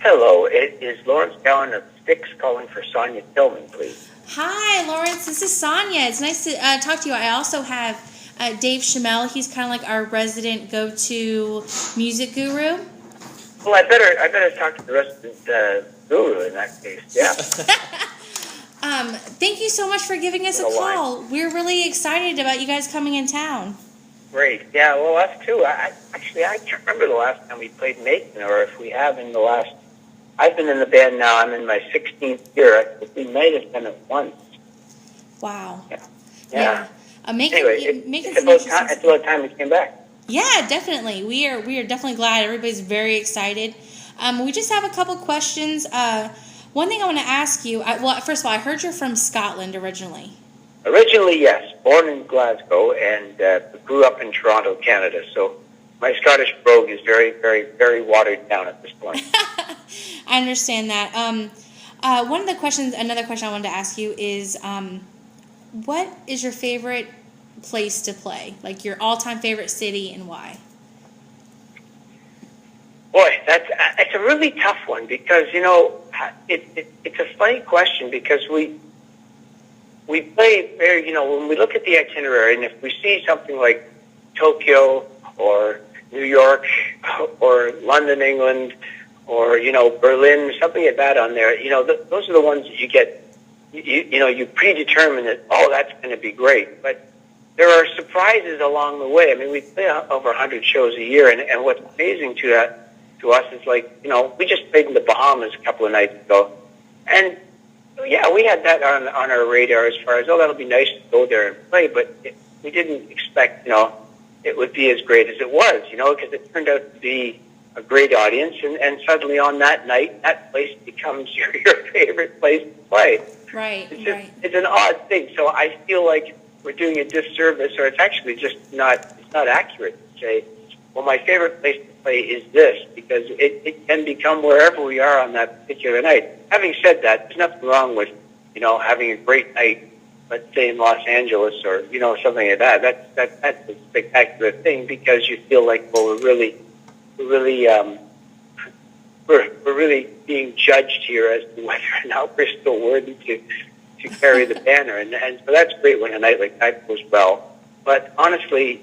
Hello, it is Lawrence Gowan of Styx calling for Sonia Tillman, please. Hi, Lawrence. This is Sonia. It's nice to talk to you. I also have Dave Schimmel. He's kind of like our resident go-to music guru. Well, I better talk to the resident guru in that case. Yeah. Thank you so much for giving us a call. We're really excited about you guys coming in town. Great. Yeah. Well, us too. I can't remember the last time we played Macon, or if we have in the last. I've been in the band now. I'm in my 16th year. I think we might have done it once. Wow. Yeah. Anyway, it's about time we came back. Yeah, definitely. We are definitely glad. Everybody's very excited. We just have a couple questions. One thing I want to ask you. First of all, I heard you're from Scotland originally. Originally, yes. Born in Glasgow and grew up in Toronto, Canada. So my Scottish brogue is very, very, very watered down at this point. I understand that. Another question I wanted to ask you is, what is your favorite place to play? Like your all-time favorite city and why? Boy, it's a really tough one because it's a funny question because we play very when we look at the itinerary and if we see something like Tokyo or New York or London, England, or Berlin, something like that on there. Those are the ones that you get. You predetermine that. Oh, that's going to be great. But there are surprises along the way. I mean, we play over 100 shows a year, and what's amazing to us is we just played in the Bahamas a couple of nights ago, and yeah, we had that on our radar as far as that'll be nice to go there and play, but we didn't expect it would be as great as it was, because it turned out to be a great audience, and suddenly on that night, that place becomes your favorite place to play. Right, It's an odd thing. So I feel like we're doing a disservice, or it's actually just not accurate to say, well, my favorite place to play is this, because it can become wherever we are on that particular night. Having said that, there's nothing wrong with, having a great night, let's say in Los Angeles or, something like that. That's a spectacular thing because you feel like, well, we're really being judged here as to whether or not we're still worthy to carry the banner, and so that's great when a night like that goes well. But honestly,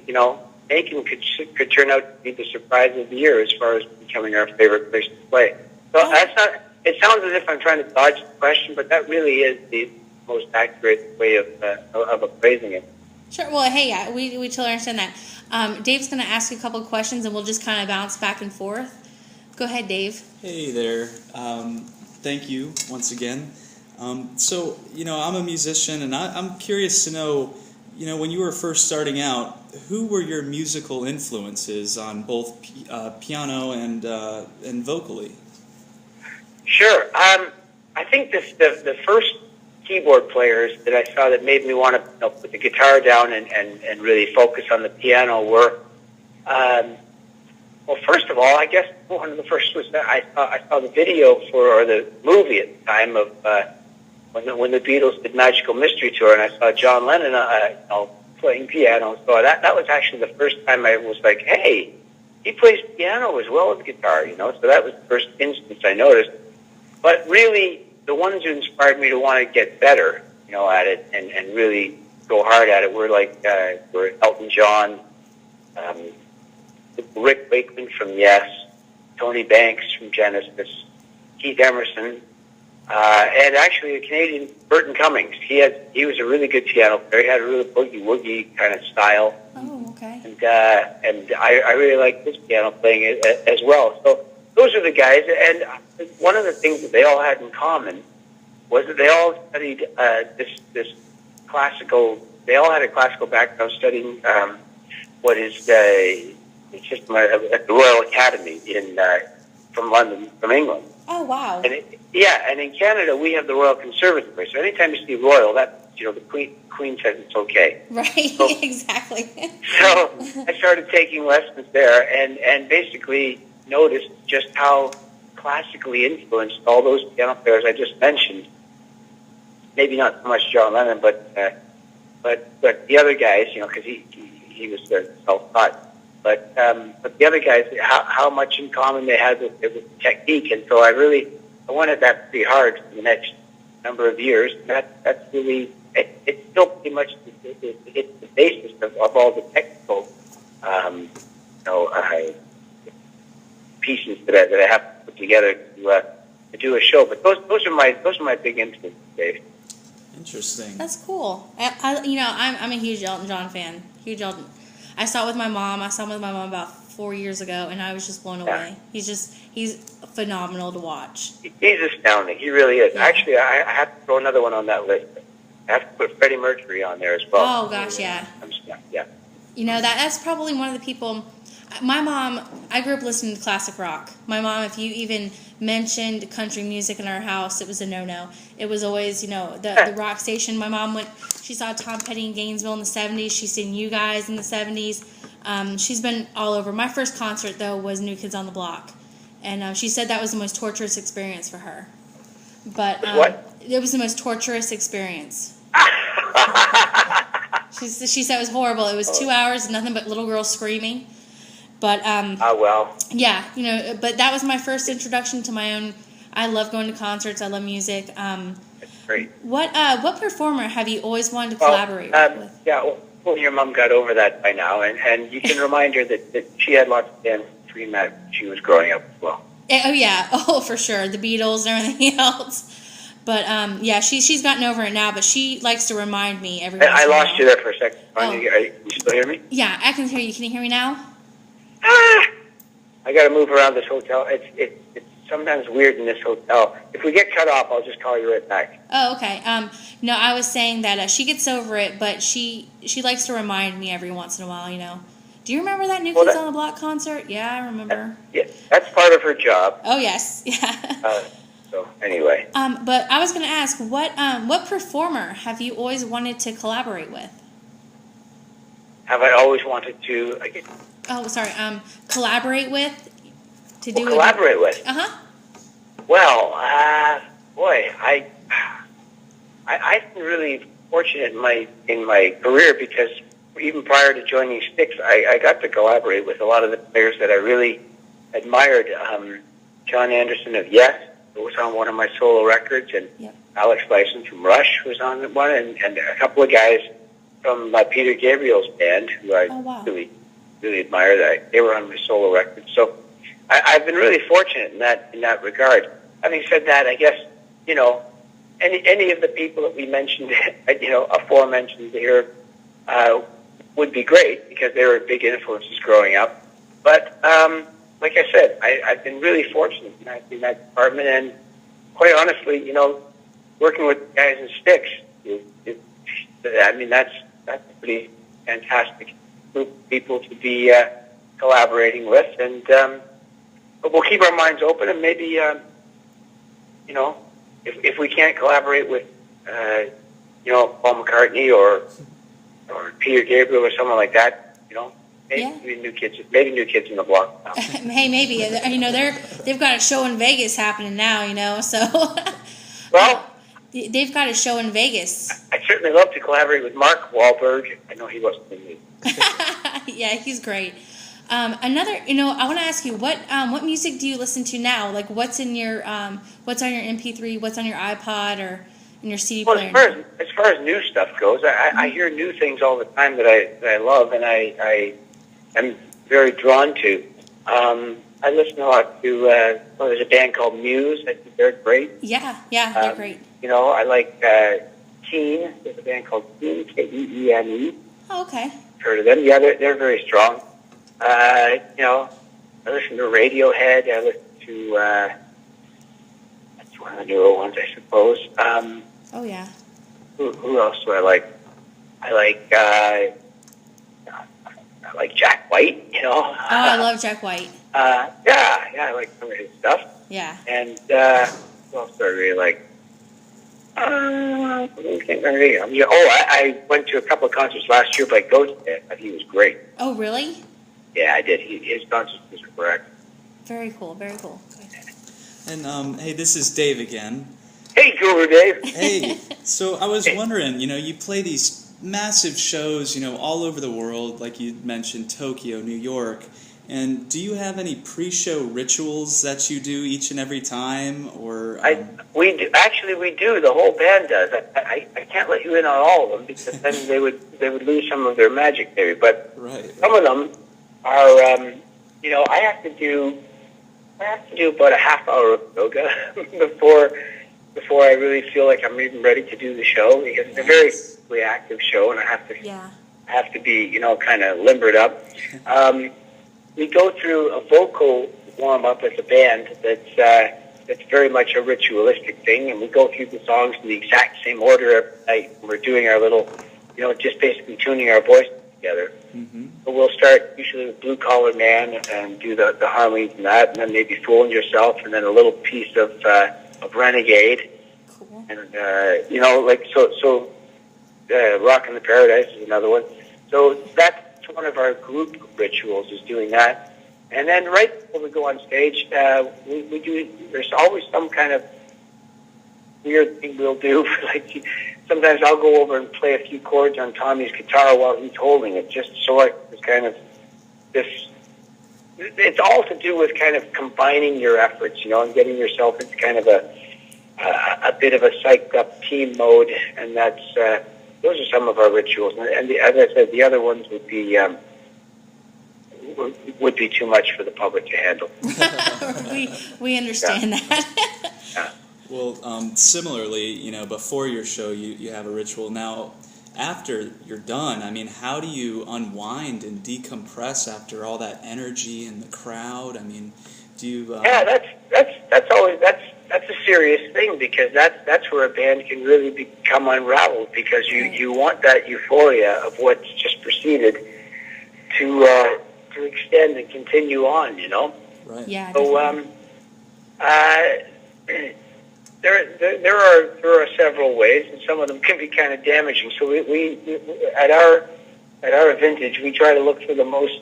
Macon could turn out to be the surprise of the year as far as becoming our favorite place to play. So that's not. It sounds as if I'm trying to dodge the question, but that really is the most accurate way of appraising it. Sure. Well, hey, we totally understand that. Dave's going to ask you a couple of questions, and we'll just kind of bounce back and forth. Go ahead, Dave. Hey there. Thank you once again. So, I'm a musician, and I'm curious to know, when you were first starting out, who were your musical influences on both piano and vocally? Sure. I think the first keyboard players that I saw that made me want to put the guitar down and really focus on the piano were, well, first of all, I guess one of the first was that I saw the video or the movie at the time of when the Beatles did Magical Mystery Tour, and I saw John Lennon playing piano. So that was actually the first time I was like, hey, he plays piano as well as guitar, So that was the first instance I noticed. But really, the ones who inspired me to want to get better, at it and really go hard at it were were Elton John, Rick Wakeman from Yes, Tony Banks from Genesis, Keith Emerson, and actually a Canadian, Burton Cummings. He was a really good piano player. He had a really boogie-woogie kind of style. Oh, okay. And I really liked his piano playing as well. So those are the guys. And one of the things that they all had in common was that they all studied this classical. They all had a classical background studying what is system at the Royal Academy from London, from England. Oh, wow. And and in Canada we have the Royal Conservatory. So anytime you see Royal, that the Queen says it's okay. Right, so, exactly. So I started taking lessons there and basically noticed just how classically influenced all those piano players I just mentioned. Maybe not so much John Lennon, but the other guys, because he was self-taught. but the other guys, how much in common they had with the technique, and so I wanted that pretty hard for the next number of years. That's really it's still pretty much it's the basis of all the technical pieces that I have to put together to do a show. But those are my big influences, Dave. Interesting. That's cool. I'm a huge Elton John fan. Huge Elton. I saw it with my mom. I saw him with my mom about 4 years ago, and I was just blown away. He's phenomenal to watch. He's astounding. He really is. Yeah. Actually, I have to throw another one on that list. I have to put Freddie Mercury on there as well. Oh gosh, yeah. Yeah. That's probably one of the people. My mom, I grew up listening to classic rock. My mom, if you even mentioned country music in our house, it was a no-no. It was always, the rock station. My mom she saw Tom Petty in Gainesville in the 70s. She's seen you guys in the 70s. She's been all over. My first concert, though, was New Kids on the Block. And she said that was the most torturous experience for her. But what? It was the most torturous experience. She said it was horrible. It was 2 hours, nothing but little girls screaming. But well. Yeah, but that was my first introduction to my own. I love going to concerts. I love music. That's great. What performer have you always wanted to collaborate with? Yeah, well, your mom got over that by now, and you can remind her that she had lots of bands between that she was growing up as well. Oh yeah, for sure, the Beatles and everything else. But she's gotten over it now. But she likes to remind me every. I lost you there for a second. You still hear me? Yeah, I can hear you. Can you hear me now? I got to move around this hotel. It's sometimes weird in this hotel. If we get cut off, I'll just call you right back. Oh, okay. No, I was saying that she gets over it, but she likes to remind me every once in a while. Do you remember that New Kids on the Block concert? Yeah, I remember. Yeah, that's part of her job. Oh yes, yeah. So anyway. But I was going to ask, what performer have you always wanted to collaborate with? Have I always wanted to? Oh, sorry. Collaborate with? Collaborate with? Uh-huh. Well, boy, I've been really fortunate in my career because even prior to joining Styx, I got to collaborate with a lot of the players that I really admired. John Anderson of Yes was on one of my solo records, and Alex Lifeson from Rush was on one, and a couple of guys from Peter Gabriel's band who I really, really admire. That they were on my solo record. So I've been really fortunate in that regard. Having said that, I guess any of the people that we mentioned, aforementioned here, would be great because they were big influences growing up. But like I said, I've been really fortunate in that department, and quite honestly, working with guys in Styx, that's a pretty fantastic group of people to be collaborating with, and but we'll keep our minds open, and maybe if we can't collaborate with Paul McCartney or Peter Gabriel or someone like that, maybe New Kids in the Block. Hey, maybe they've got a show in Vegas happening now, so well. They've got a show in Vegas. I'd certainly love to collaborate with Mark Wahlberg. I know he wasn't in me. Yeah, he's great. I want to ask you what music do you listen to now? Like, what's on your MP3? What's on your iPod or in your CD player? Well, as far as new stuff goes, I hear new things all the time that I love, and I am very drawn to. I listen a lot to. There's a band called Muse. I think they're great. Yeah, they're great. I like Keane. There's a band called Keane, Keene. Oh, okay. Heard of them? Yeah, they're very strong. I listen to Radiohead. I listen to that's one of the newer ones, I suppose. Oh yeah. Who else do I like? I like Jack White. Oh, I love Jack White. I like some of his stuff. Yeah. And who else do I really like? I can't remember. I went to a couple of concerts last year by Ghost. I thought he was great. Oh, really? Yeah, I did. His concerts was correct. Very cool. Very cool. And hey, this is Dave again. Hey, Guru Dave. Hey, so I was wondering, you play these massive shows, all over the world, like you mentioned, Tokyo, New York. And do you have any pre-show rituals that you do each and every time, or? We do. Actually, we do. The whole band does. I can't let you in on all of them because then they would lose some of their magic there. But some of them are, I have to do about a half hour of yoga before I really feel like I'm even ready to do the show, because it's a very physically active show, and I have to be kind of limbered up. We go through a vocal warm up as a band that's very much a ritualistic thing, and we go through the songs in the exact same order every night. We're doing our little, just basically tuning our voices together. Mm-hmm. So we'll start usually with Blue Collar Man and do the harmonies and that, and then maybe Fooling Yourself, and then a little piece of Renegade. Cool. And Rockin' the Paradise is another one. So that's one of our group rituals, is doing that. And then right before we go on stage, we do. There's always some kind of weird thing we'll do. Like sometimes I'll go over and play a few chords on Tommy's guitar while he's holding it, just so it's kind of this. It's all to do with kind of combining your efforts, and getting yourself into kind of a bit of a psyched up team mode, and that's. Those are some of our rituals, and as I said, the other ones would be too much for the public to handle. we understand that. Yeah. Well, similarly, before your show, you have a ritual. Now, after you're done, how do you unwind and decompress after all that energy and the crowd? Do you? Yeah, that's always that's a serious thing, because that's where a band can really become unraveled, because you want that euphoria of what's just proceeded to extend and continue on, Right. Yeah. So there are several ways, and some of them can be kind of damaging. So we at our vintage, we try to look for the most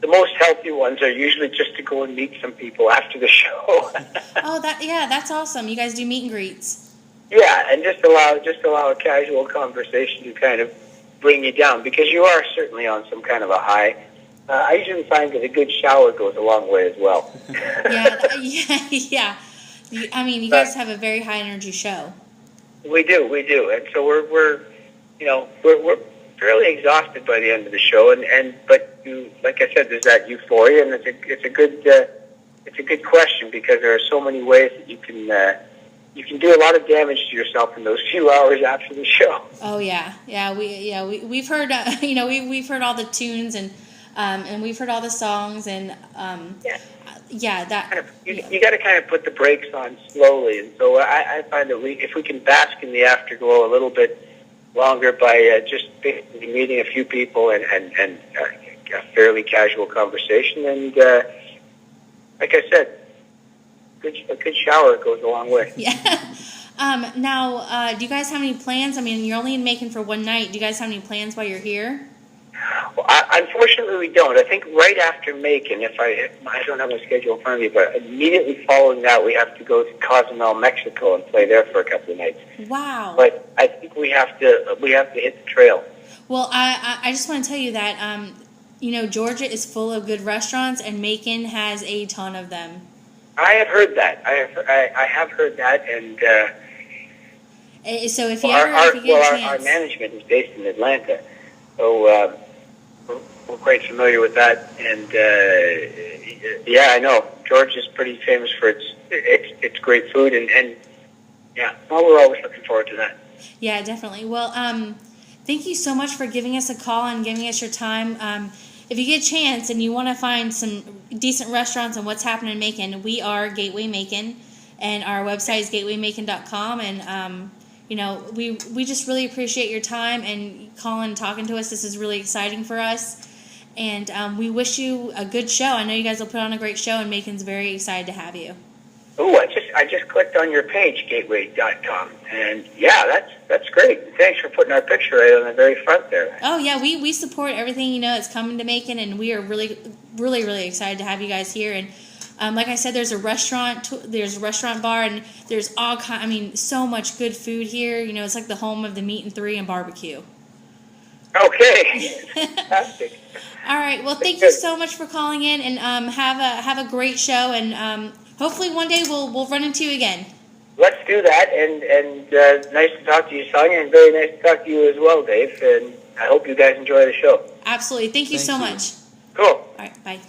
the most healthy ones are usually just to go and meet some people after the show. That's awesome. You guys do meet and greets. Yeah, and just allow a casual conversation to kind of bring you down, because you are certainly on some kind of a high. I usually find that a good shower goes a long way as well. Yeah. You guys have a very high energy show. We do, and so we're fairly exhausted by the end of the show, but like I said, there's that euphoria, and it's a good question, because there are so many ways that you can do a lot of damage to yourself in those few hours after the show. Oh yeah. We've heard we've heard all the tunes, and we've heard all the songs, and you got to kind of put the brakes on slowly, and so I find that if we can bask in the afterglow a little bit longer by just basically meeting a few people and a fairly casual conversation, and like I said, a good shower goes a long way. Yeah. Now, do you guys have any plans? You're only in Macon for one night. Do you guys have any plans while you're here? Well, unfortunately, we don't. I think right after Macon, I don't have my schedule in front of me, but immediately following that, we have to go to Cozumel, Mexico, and play there for a couple of nights. Wow! But I think we have to hit the trail. Well, I just want to tell you that Georgia is full of good restaurants, and Macon has a ton of them. I have heard that. I have heard that, and so if you get a chance, our management is based in Atlanta, so. We're quite familiar with that, and I know Georgia's pretty famous for its great food, and we're always looking forward to that. Yeah, definitely. Well, thank you so much for giving us a call and giving us your time. If you get a chance and you want to find some decent restaurants and what's happening in Macon, we are Gateway Macon, and our website is gatewaymacon.com, and we just really appreciate your time and calling and talking to us. This is really exciting for us. And we wish you a good show. I know you guys will put on a great show, and Macon's very excited to have you. Oh, I just clicked on your page, gateway.com, and that's great. Thanks for putting our picture right on the very front there. Oh yeah, we support everything that's coming to Macon, and we are really, really, really excited to have you guys here. And Like I said, there's a restaurant, there's a restaurant bar, and there's all kind. I mean, so much good food here. You know, it's like the home of the meat and three and barbecue. Okay, fantastic. All right. Well, thank you so much for calling in, and have a great show, and hopefully one day we'll run into you again. Let's do that, and nice to talk to you, Sonia, and very nice to talk to you as well, Dave. And I hope you guys enjoy the show. Absolutely. Thank you so much. Cool. All right. Bye.